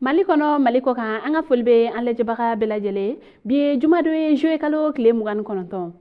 Mali kono Mali ko kan an ka foli bɛ an lajɛbaga bɛɛ lajɛlen bi ye juma dɔ ye juillet kalo tile 29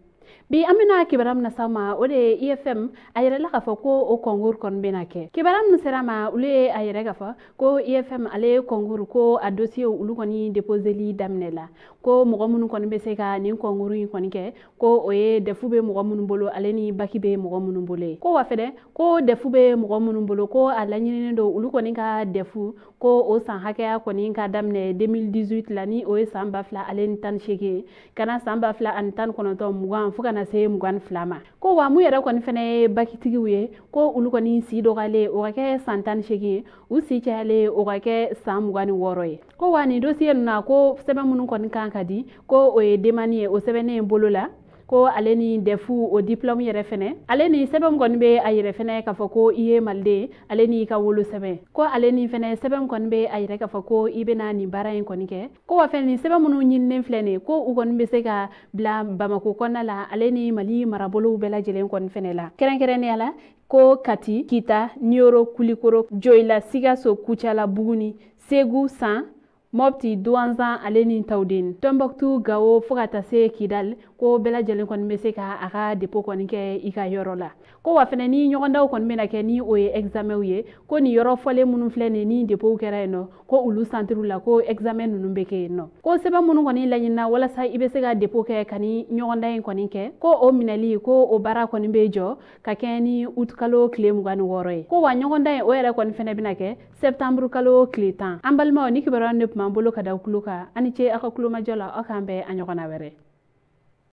bi an bɛna kibaruya min las'aw ma o de ye IFM a yirala k'a fɔ ko o concours kɔni bɛna kɛ kibaruya min sera ma olu ye a yɛrɛ k'a fɔ ko IFM ale concours ko a dossier olu kɔni déposeli daminɛ la ko mɔgɔ minnu kɔni bɛ se ka nin concours in kɔni kɛ ko o ye DEF bɛ mɔgɔ minnu bolo ale ni bac bɛ mɔgɔ minnu bolo ko wa fɛnɛ ko DEF bɛ mɔgɔ minnu bolo ko a laɲininen don olu kɔni ka DEF ko o san hakɛya kɔni ka daminɛ 2018 la ni o ye san 2018 kana san 2019 mugan fo kana se 22 ma ko wa mu yɛrɛ kɔni fɛnɛ ye bakitigiw ye ko olu kɔni si dɔgɔyalen o ka kɛ san 18 u si cayalen o ka kɛ san 26 ye ko wa ni dossier na ko sɛbɛn minnu kɔni kan ka di ko o ye demande ye o sɛbɛnnen bolo la ko ale ni DEF o diplôme yɛrɛ fɛnɛ ale ni sɛbɛn kɔni bɛ a yɛrɛ fɛnɛ k'a fɔ ko i ye maliden ale ni ka wolo sɛbɛn ko ale ni fɛnɛ sɛbɛn kɔni bɛ a yɛrɛ k'a fɔ ko i bɛna nin baara in kɔni kɛ ko wa fɛnɛ ni sɛbɛn minnu ɲininen filɛ nin ko u kɔni bɛ se ka bila Bamako kɔnɔna la ale ni Mali marabolow bɛɛ lajɛlen kɔni fɛnɛ la kɛrɛnkɛrɛnnenya la ko Kati Kita Nioro Kulikoro Joyila Sikaso Kucala Buguni Segu San Mopti Douanzan ale ni Tawden Tombouctou Gao fo ka taa se Kidal ko bɛɛ lajɛlen kɔni bɛ se ka a ka dépôt kɔni kɛ i ka yɔrɔ la ko wa fɛnɛ ni ɲɔgɔndaw kɔni bɛna kɛ ni o ye examen ye ko ni yɔrɔ fɔlen minnu filɛ nin ni dépôt kɛra yen nɔ ko olu centre la ko examen ninnu bɛ kɛ yen nɔ ko sɛbɛn minnu kɔni laɲinina walasa i bɛ se ka dépôt kɛ ka ni ɲɔgɔndan in kɔni kɛ ko o minɛli ko o baara kɔni bɛ jɔ ka kɛ ni août kalo tile 26 ye ko wa ɲɔgɔndan in o yɛrɛ kɔni fɛnɛ bɛna kɛ septembre kalo tile 10 an balimaw ni kibaruya ne tun b'an bolo ka da kulo kan ani ce aw ka kulomajɔ la aw k'an bɛn a ɲɔgɔnna wɛrɛ